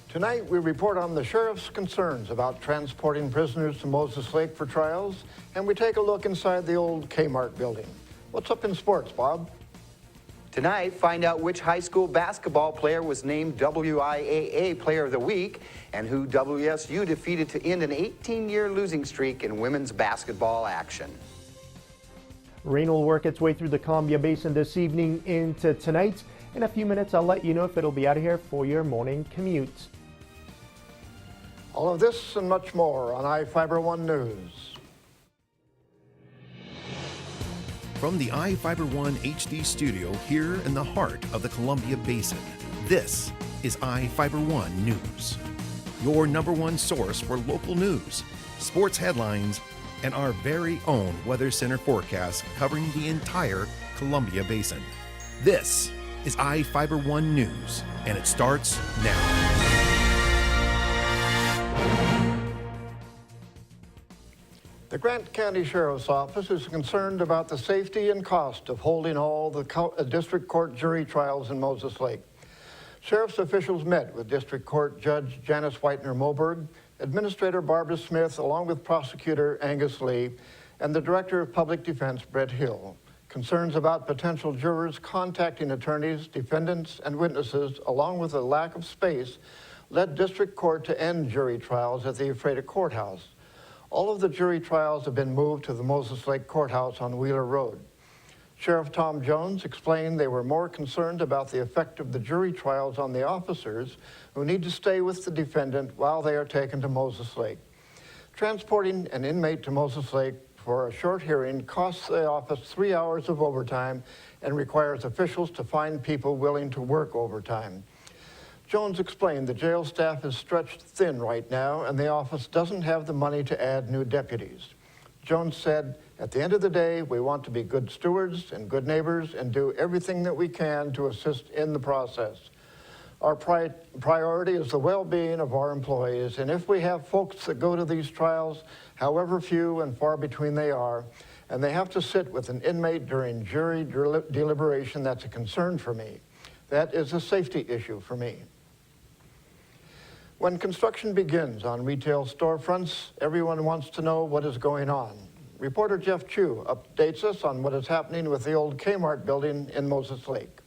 Tonight, we report on the sheriff's concerns about transporting prisoners to Moses Lake for trials, and we take a look inside the old Kmart building. What's up in sports, Bob? Tonight, find out which high school basketball player was named WIAA Player of the Week and who WSU defeated to end an 18-year losing streak in women's basketball action. Rain will work its way through the Columbia Basin this evening into tonight. In a few minutes, I'll let you know if it'll be out of here for your morning commute. All of this and much more on iFIBER 1 News. From the iFIBER 1 HD studio here in the heart of the Columbia Basin, this is iFIBER 1 News. Your #1 source for local news, sports headlines, and our very own Weather Center forecast covering the entire Columbia Basin. This is iFIBER 1 News, and it starts now. The Grant County Sheriff's Office is concerned about the safety and cost of holding all the district court jury trials in Moses Lake. Sheriff's officials met with District Court Judge Janice Whitener-Moberg, Administrator Barbara Smith, along with Prosecutor Angus Lee, and the Director of Public Defense, Brett Hill. Concerns about potential jurors contacting attorneys, defendants, and witnesses, along with a lack of space, led District Court to end jury trials at the Ephrata Courthouse. All of the jury trials have been moved to the Moses Lake Courthouse on Wheeler Road. Sheriff Tom Jones explained they were more concerned about the effect of the jury trials on the officers who need to stay with the defendant while they are taken to Moses Lake. Transporting an inmate to Moses Lake for a short hearing costs the office 3 hours of overtime and requires officials to find people willing to work overtime. Jones explained the jail staff is stretched thin right now and the office doesn't have the money to add new deputies. Jones said, "At the end of the day, we want to be good stewards and good neighbors and do everything that we can to assist in the process. Our priority is the well-being of our employees, and if we have folks that go to these trials, however few and far between they are, and they have to sit with an inmate during jury deliberation, that's a concern for me. That is a safety issue for me." When construction begins on retail storefronts, everyone wants to know what is going on. Reporter Jeff Chu updates us on what is happening with the old Kmart building in Moses Lake.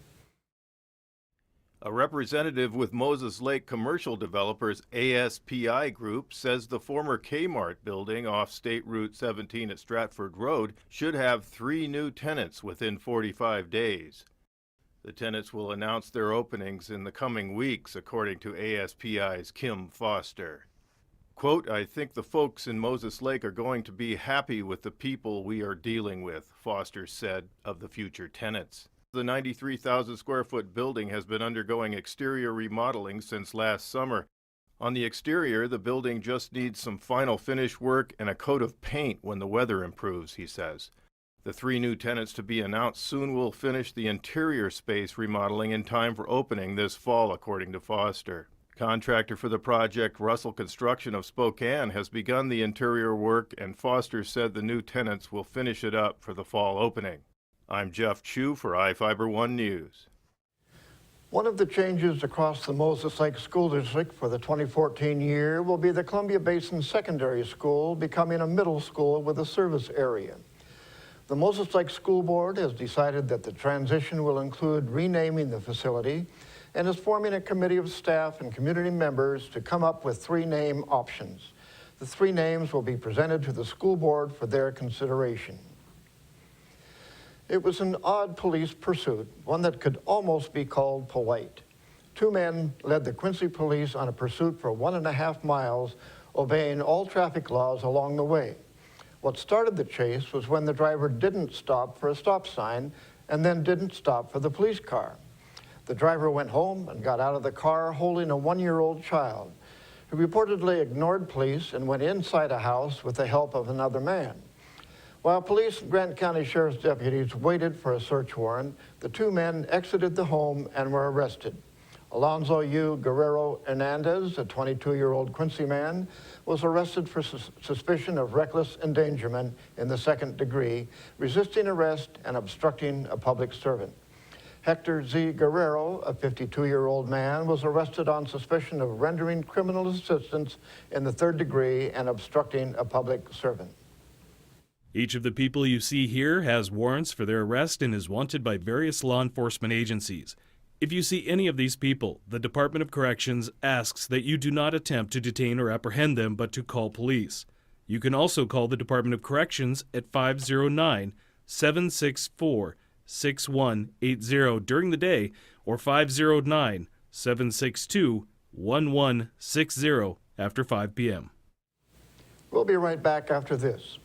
A representative with Moses Lake Commercial Developers ASPI Group says the former Kmart building off State Route 17 at Stratford Road should have 3 new tenants within 45 days. The tenants will announce their openings in the coming weeks, according to ASPI's Kim Foster. Quote, "I think the folks in Moses Lake are going to be happy with the people we are dealing with," Foster said of the future tenants. The 93,000 square foot building has been undergoing exterior remodeling since last summer. On the exterior, the building just needs some final finish work and a coat of paint when the weather improves, he says. The 3 new tenants to be announced soon will finish the interior space remodeling in time for opening this fall, according to Foster. Contractor for the project, Russell Construction of Spokane, has begun the interior work, and Foster said the new tenants will finish it up for the fall opening. I'm Jeff Chu for iFIBER 1 News. One of the changes across the Moses Lake School District for the 2014 year will be the Columbia Basin Secondary School becoming a middle school with a service area. The Moses Lake School Board has decided that the transition will include renaming the facility and is forming a committee of staff and community members to come up with 3 name options. The 3 names will be presented to the school board for their consideration. It was an odd police pursuit, one that could almost be called polite. 2 men led the Quincy police on a pursuit for 1.5 miles, obeying all traffic laws along the way. What started the chase was when the driver didn't stop for a stop sign and then didn't stop for the police car. The driver went home and got out of the car holding a 1-year-old child, who reportedly ignored police and went inside a house with the help of another man. While police and Grant County Sheriff's deputies waited for a search warrant, the 2 men exited the home and were arrested. Alonzo U. Guerrero Hernandez, a 22-year-old Quincy man, was arrested for suspicion of reckless endangerment in the 2nd degree, resisting arrest, and obstructing a public servant. Hector Z. Guerrero, a 52-year-old man, was arrested on suspicion of rendering criminal assistance in the third degree and obstructing a public servant. Each of the people you see here has warrants for their arrest and is wanted by various law enforcement agencies. If you see any of these people, the Department of Corrections asks that you do not attempt to detain or apprehend them, but to call police. You can also call the Department of Corrections at 509-764-6180 during the day or 509-762-1160 after 5 p.m. We'll be right back after this.